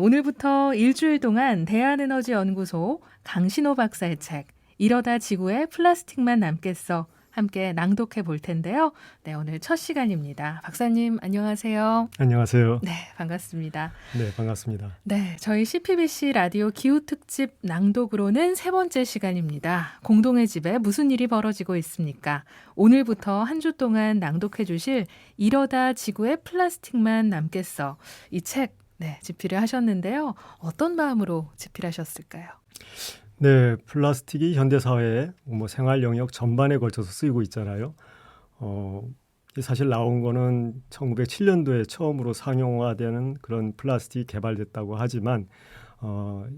오늘부터 일주일 동안 대한에너지연구소 강신호 박사의 책 이러다 지구에 플라스틱만 남겠어 함께 낭독해 볼 텐데요. 네, 오늘 첫 시간입니다. 박사님 안녕하세요. 안녕하세요. 네, 반갑습니다. 네, 반갑습니다. 네, 저희 CPBC 라디오 기후특집 낭독으로는 세 번째 시간입니다. 공동의 집에 무슨 일이 벌어지고 있습니까? 오늘부터 한 주 동안 낭독해 주실 이러다 지구에 플라스틱만 남겠어. 이 책 집필을 하셨는데요. 어떤 마음으로 집필하셨을까요? 네, 플라스틱이 현대사회의 생활 영역 전반에 걸쳐서 쓰이고 있잖아요. 사실 나온 거는 1907년도에 처음으로 상용화되는 그런 플라스틱이 개발됐다고 하지만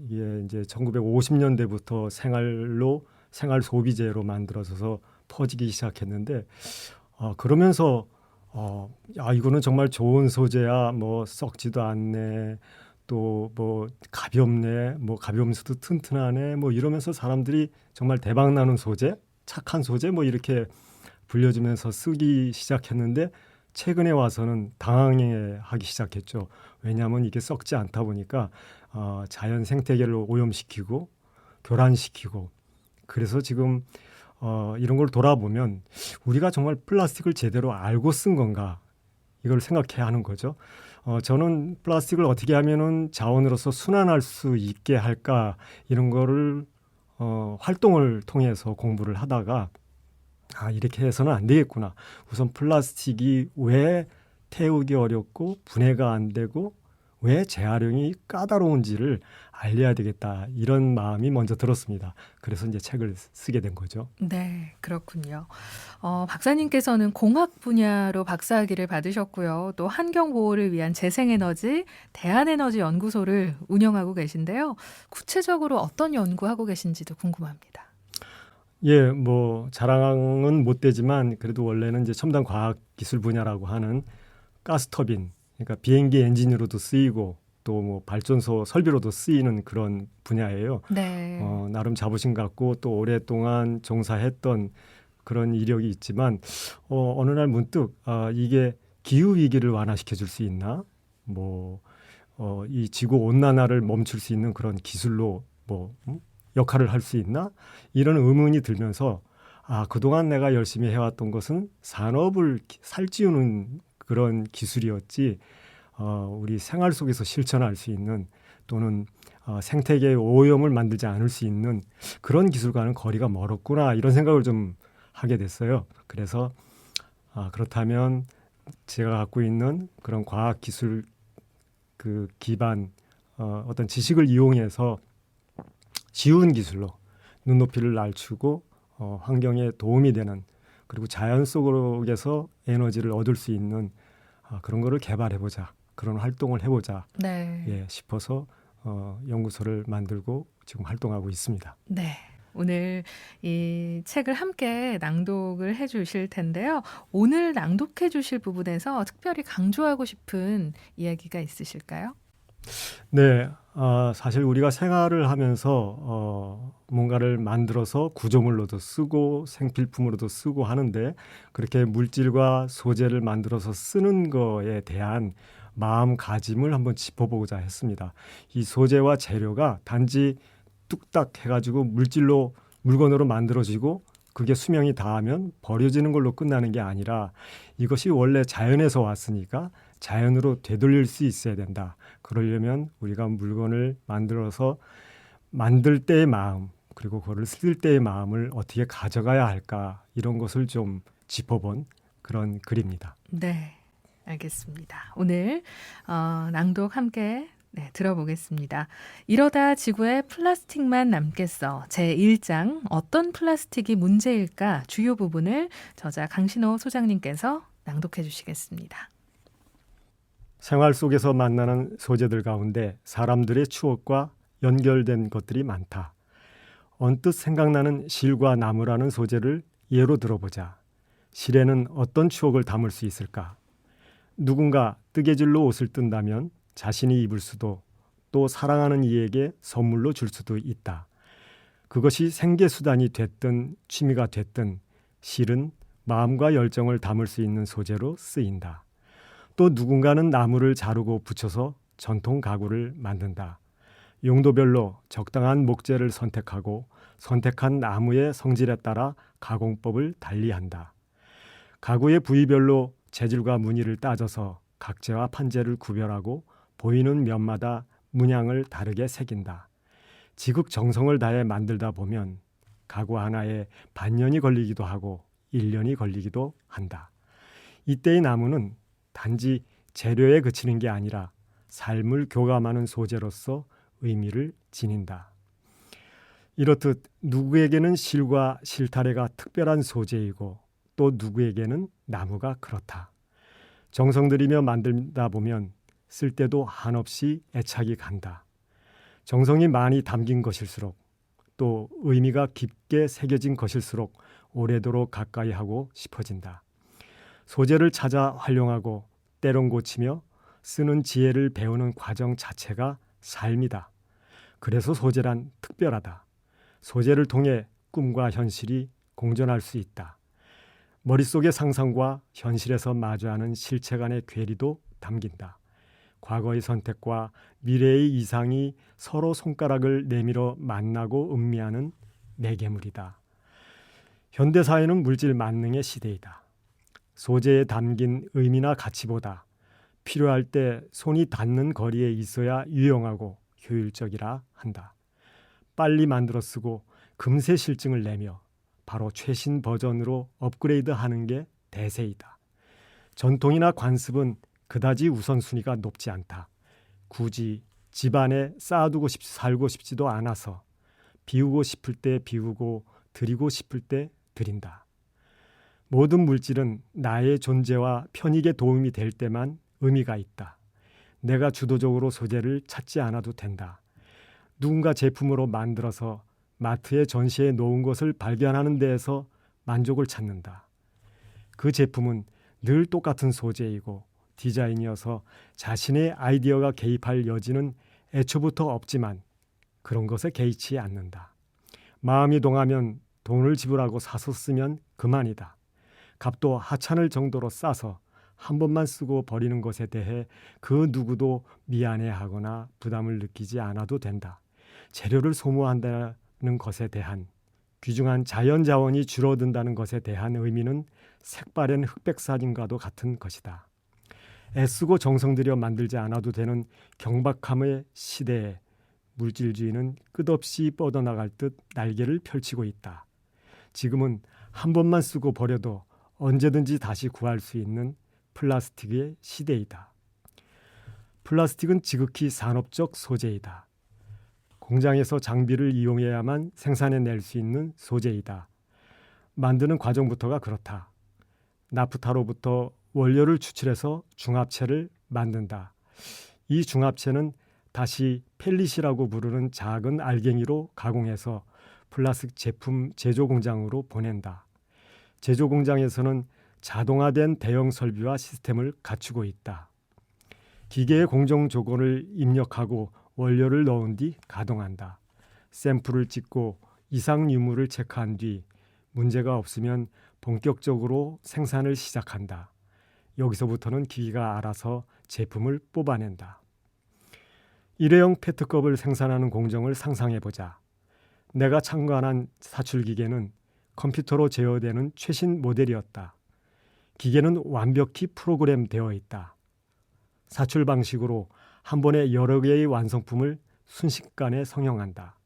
이게 이제 1950년대부터 생활 소비재로 만들어져서 퍼지기 시작했는데 그러면서 이거는 정말 좋은 소재야, 썩지도 않네, 또 가볍네, 가벼우면서도 튼튼하네, 이러면서 사람들이 정말 대박 나는 소재, 착한 소재 이렇게 불려주면서 쓰기 시작했는데 최근에 와서는 당황하기 시작했죠. 왜냐하면 이게 썩지 않다 보니까 자연 생태계를 오염시키고 교란시키고, 그래서 지금 이런 걸 돌아보면 우리가 정말 플라스틱을 제대로 알고 쓴 건가, 이걸 생각해야 하는 거죠. 저는 플라스틱을 어떻게 하면은 자원으로서 순환할 수 있게 할까, 이런 거를 활동을 통해서 공부를 하다가 이렇게 해서는 안 되겠구나. 우선 플라스틱이 왜 태우기 어렵고 분해가 안 되고 왜 재활용이 까다로운지를 알려야 되겠다, 이런 마음이 먼저 들었습니다. 그래서 이제 책을 쓰게 된 거죠. 네, 그렇군요. 박사님께서는 공학 분야로 박사학위를 받으셨고요. 또 환경보호를 위한 재생에너지 대한에너지연구소를 운영하고 계신데요. 구체적으로 어떤 연구하고 계신지도 궁금합니다. 예, 자랑은 못 되지만 그래도 원래는 이제 첨단 과학 기술 분야라고 하는 가스터빈, 그러니까 비행기 엔진으로도 쓰이고 또 발전소 설비로도 쓰이는 그런 분야예요. 네. 나름 자부심 갖고 또 오랫동안 종사했던 그런 이력이 있지만 어느 날 문득 이게 기후 위기를 완화시켜 줄 수 있나? 이 지구 온난화를 멈출 수 있는 그런 기술로 역할을 할 수 있나? 이런 의문이 들면서 그동안 내가 열심히 해왔던 것은 산업을 살찌우는 그런 기술이었지, 우리 생활 속에서 실천할 수 있는, 또는 생태계의 오염을 만들지 않을 수 있는 그런 기술과는 거리가 멀었구나, 이런 생각을 좀 하게 됐어요. 그래서 그렇다면 제가 갖고 있는 그런 과학 기술 그 기반 어떤 지식을 이용해서 쉬운 기술로 눈높이를 낮추고 환경에 도움이 되는, 그리고 자연 속에서 에너지를 얻을 수 있는 그런 거를 개발해보자, 그런 활동을 해보자 싶어서 연구소를 만들고 지금 활동하고 있습니다. 네. 오늘 이 책을 함께 낭독을 해 주실 텐데요. 오늘 낭독해 주실 부분에서 특별히 강조하고 싶은 이야기가 있으실까요? 네, 사실 우리가 생활을 하면서 뭔가를 만들어서 구조물로도 쓰고 생필품으로도 쓰고 하는데, 그렇게 물질과 소재를 만들어서 쓰는 거에 대한 마음가짐을 한번 짚어보고자 했습니다. 이 소재와 재료가 단지 뚝딱 해가지고 물건으로 만들어지고 그게 수명이 다하면 버려지는 걸로 끝나는 게 아니라, 이것이 원래 자연에서 왔으니까 자연으로 되돌릴 수 있어야 된다. 그러려면 우리가 물건을 만들어서 만들 때의 마음, 그리고 그거를 쓸 때의 마음을 어떻게 가져가야 할까, 이런 것을 좀 짚어본 그런 글입니다. 네, 알겠습니다. 오늘 낭독 함께 들어보겠습니다. 이러다 지구에 플라스틱만 남겠어. 제1장 어떤 플라스틱이 문제일까, 주요 부분을 저자 강신호 소장님께서 낭독해 주시겠습니다. 생활 속에서 만나는 소재들 가운데 사람들의 추억과 연결된 것들이 많다. 언뜻 생각나는 실과 나무라는 소재를 예로 들어보자. 실에는 어떤 추억을 담을 수 있을까? 누군가 뜨개질로 옷을 뜬다면 자신이 입을 수도, 또 사랑하는 이에게 선물로 줄 수도 있다. 그것이 생계수단이 됐든 취미가 됐든 실은 마음과 열정을 담을 수 있는 소재로 쓰인다. 또 누군가는 나무를 자르고 붙여서 전통 가구를 만든다. 용도별로 적당한 목재를 선택하고 선택한 나무의 성질에 따라 가공법을 달리한다. 가구의 부위별로 재질과 무늬를 따져서 각재와 판재를 구별하고 보이는 면마다 문양을 다르게 새긴다. 지극정성을 다해 만들다 보면 가구 하나에 반년이 걸리기도 하고 1년이 걸리기도 한다. 이때의 나무는 단지 재료에 그치는 게 아니라 삶을 교감하는 소재로서 의미를 지닌다. 이렇듯 누구에게는 실과 실타래가 특별한 소재이고 또 누구에게는 나무가 그렇다. 정성 들이며 만들다 보면 쓸 때도 한없이 애착이 간다. 정성이 많이 담긴 것일수록 또 의미가 깊게 새겨진 것일수록 오래도록 가까이 하고 싶어진다. 소재를 찾아 활용하고 때론 고치며 쓰는 지혜를 배우는 과정 자체가 삶이다. 그래서 소재란 특별하다. 소재를 통해 꿈과 현실이 공존할 수 있다. 머릿속의 상상과 현실에서 마주하는 실체 간의 괴리도 담긴다. 과거의 선택과 미래의 이상이 서로 손가락을 내밀어 만나고 음미하는 매개물이다. 현대사회는 물질 만능의 시대이다. 소재에 담긴 의미나 가치보다 필요할 때 손이 닿는 거리에 있어야 유용하고 효율적이라 한다. 빨리 만들어 쓰고 금세 실증을 내며 바로 최신 버전으로 업그레이드하는 게 대세이다. 전통이나 관습은 그다지 우선순위가 높지 않다. 굳이 집안에 쌓아두고 살고 싶지도 않아서 비우고 싶을 때 비우고 드리고 싶을 때 드린다. 모든 물질은 나의 존재와 편익에 도움이 될 때만 의미가 있다. 내가 주도적으로 소재를 찾지 않아도 된다. 누군가 제품으로 만들어서 마트에 전시해 놓은 것을 발견하는 데에서 만족을 찾는다. 그 제품은 늘 똑같은 소재이고 디자인이어서 자신의 아이디어가 개입할 여지는 애초부터 없지만 그런 것에 개의치 않는다. 마음이 동하면 돈을 지불하고 사서 쓰면 그만이다. 값도 하찮을 정도로 싸서 한 번만 쓰고 버리는 것에 대해 그 누구도 미안해하거나 부담을 느끼지 않아도 된다. 재료를 소모한다는 것에 대한 귀중한 자연 자원이 줄어든다는 것에 대한 의미는 색바랜 흑백 사진과도 같은 것이다. 애쓰고 정성 들여 만들지 않아도 되는 경박함의 시대에 물질주의는 끝없이 뻗어나갈 듯 날개를 펼치고 있다. 지금은 한 번만 쓰고 버려도 언제든지 다시 구할 수 있는 플라스틱의 시대이다. 플라스틱은 지극히 산업적 소재이다. 공장에서 장비를 이용해야만 생산해낼 수 있는 소재이다. 만드는 과정부터가 그렇다. 나프타로부터 원료를 추출해서 중합체를 만든다. 이 중합체는 다시 펠릿이라고 부르는 작은 알갱이로 가공해서 플라스틱 제품 제조 공장으로 보낸다. 제조 공장에서는 자동화된 대형 설비와 시스템을 갖추고 있다. 기계의 공정 조건을 입력하고 원료를 넣은 뒤 가동한다. 샘플을 찍고 이상 유무를 체크한 뒤 문제가 없으면 본격적으로 생산을 시작한다. 여기서부터는 기계가 알아서 제품을 뽑아낸다. 일회용 페트컵을 생산하는 공정을 상상해보자. 내가 참관한 사출기계는 컴퓨터로 제어되는 최신 모델이었다. 기계는 완벽히 프로그램되어 있다. 사출 방식으로 한 번에 여러 개의 완성품을 순식간에 성형한다.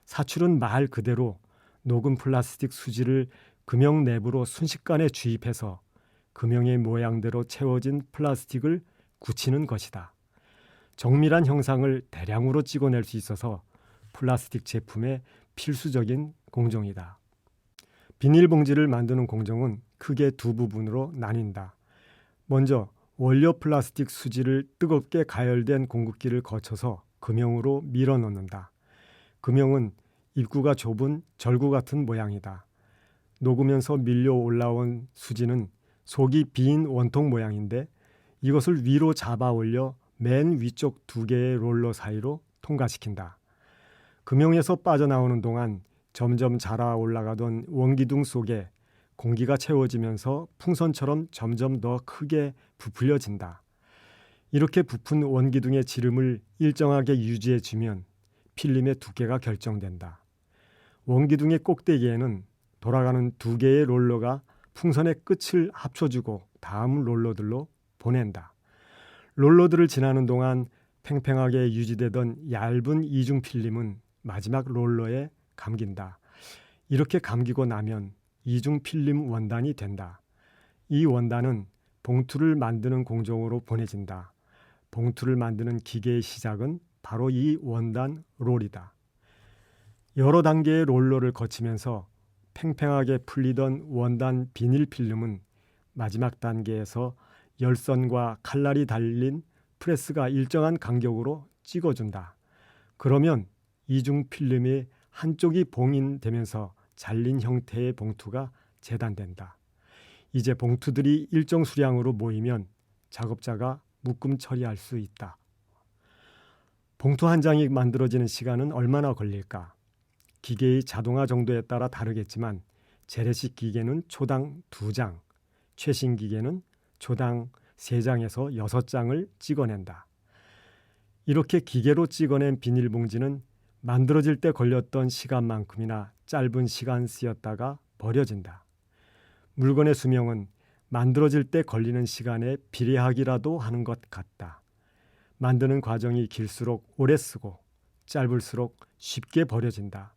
사출은 말 그대로 녹은 플라스틱 수지를 금형 내부로 순식간에 주입해서 금형의 모양대로 채워진 플라스틱을 굳히는 것이다. 정밀한 형상을 대량으로 찍어낼 수 있어서 플라스틱 제품의 필수적인 공정이다. 비닐봉지를 만드는 공정은 크게 두 부분으로 나뉜다. 먼저 원료 플라스틱 수지를 뜨겁게 가열된 공급기를 거쳐서 금형으로 밀어넣는다. 금형은 입구가 좁은 절구 같은 모양이다. 녹으면서 밀려 올라온 수지는 속이 빈 원통 모양인데 이것을 위로 잡아 올려 맨 위쪽 두 개의 롤러 사이로 통과시킨다. 금형에서 빠져나오는 동안 점점 자라 올라가던 원기둥 속에 공기가 채워지면서 풍선처럼 점점 더 크게 부풀려진다. 이렇게 부푼 원기둥의 지름을 일정하게 유지해 주면 필름의 두께가 결정된다. 원기둥의 꼭대기에는 돌아가는 두 개의 롤러가 풍선의 끝을 합쳐주고 다음 롤러들로 보낸다. 롤러들을 지나는 동안 팽팽하게 유지되던 얇은 이중 필름은 마지막 롤러에 감긴다. 이렇게 감기고 나면 이중 필름 원단이 된다. 이 원단은 봉투를 만드는 공정으로 보내진다. 봉투를 만드는 기계의 시작은 바로 이 원단 롤이다. 여러 단계의 롤러를 거치면서 팽팽하게 풀리던 원단 비닐 필름은 마지막 단계에서 열선과 칼날이 달린 프레스가 일정한 간격으로 찍어준다. 그러면 이중 필름의 한쪽이 봉인되면서 잘린 형태의 봉투가 재단된다. 이제 봉투들이 일정 수량으로 모이면 작업자가 묶음 처리할 수 있다. 봉투 한 장이 만들어지는 시간은 얼마나 걸릴까? 기계의 자동화 정도에 따라 다르겠지만 재래식 기계는 초당 2장, 최신 기계는 초당 3장에서 6장을 찍어낸다. 이렇게 기계로 찍어낸 비닐봉지는 만들어질 때 걸렸던 시간만큼이나 짧은 시간 쓰였다가 버려진다. 물건의 수명은 만들어질 때 걸리는 시간에 비례하기라도 하는 것 같다. 만드는 과정이 길수록 오래 쓰고 짧을수록 쉽게 버려진다.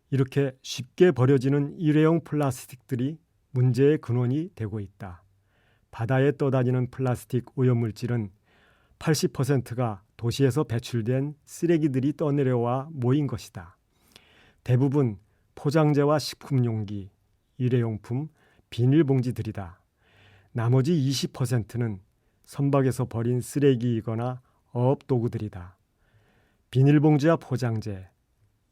이렇게 쉽게 버려지는 일회용 플라스틱들이 문제의 근원이 되고 있다. 바다에 떠다니는 플라스틱 오염물질은 80%가 도시에서 배출된 쓰레기들이 떠내려와 모인 것이다. 대부분 포장재와 식품용기, 일회용품, 비닐봉지들이다. 나머지 20%는 선박에서 버린 쓰레기이거나 어업도구들이다. 비닐봉지와 포장재,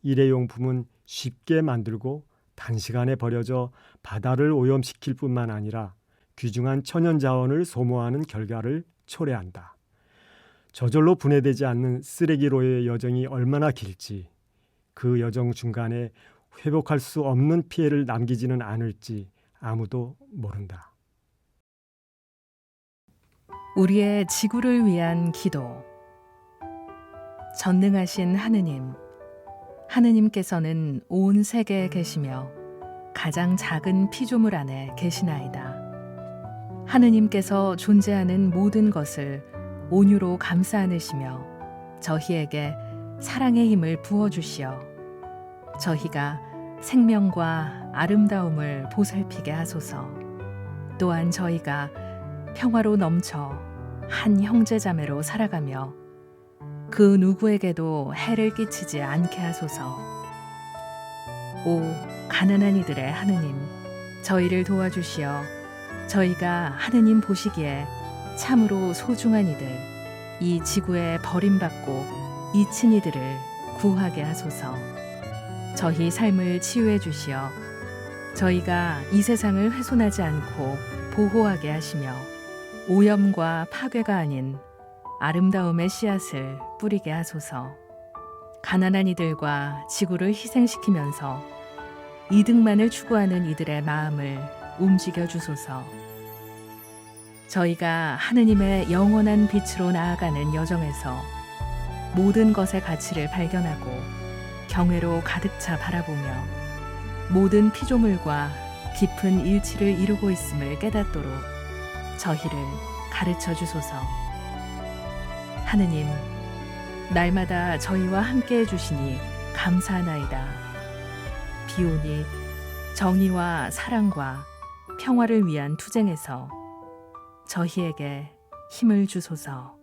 일회용품은 쉽게 만들고 단시간에 버려져 바다를 오염시킬 뿐만 아니라 귀중한 천연자원을 소모하는 결과를 초래한다. 저절로 분해되지 않는 쓰레기로의 여정이 얼마나 길지, 그 여정 중간에 회복할 수 없는 피해를 남기지는 않을지 아무도 모른다. 우리의 지구를 위한 기도. 전능하신 하느님, 하느님께서는 온 세계에 계시며 가장 작은 피조물 안에 계시나이다. 하느님께서 존재하는 모든 것을 온유로 감싸 안으시며 저희에게 사랑의 힘을 부어주시어 저희가 생명과 아름다움을 보살피게 하소서. 또한 저희가 평화로 넘쳐 한 형제자매로 살아가며 그 누구에게도 해를 끼치지 않게 하소서. 오 가난한 이들의 하느님, 저희를 도와주시어 저희가 하느님 보시기에 참으로 소중한 이들, 이 지구에 버림받고 잊힌 이들을 구하게 하소서. 저희 삶을 치유해 주시어 저희가 이 세상을 훼손하지 않고 보호하게 하시며 오염과 파괴가 아닌 아름다움의 씨앗을 뿌리게 하소서. 가난한 이들과 지구를 희생시키면서 이득만을 추구하는 이들의 마음을 움직여 주소서. 저희가 하느님의 영원한 빛으로 나아가는 여정에서 모든 것의 가치를 발견하고 경외로 가득 차 바라보며 모든 피조물과 깊은 일치를 이루고 있음을 깨닫도록 저희를 가르쳐 주소서. 하느님, 날마다 저희와 함께 해주시니 감사하나이다. 비오니 정의와 사랑과 평화를 위한 투쟁에서 저희에게 힘을 주소서.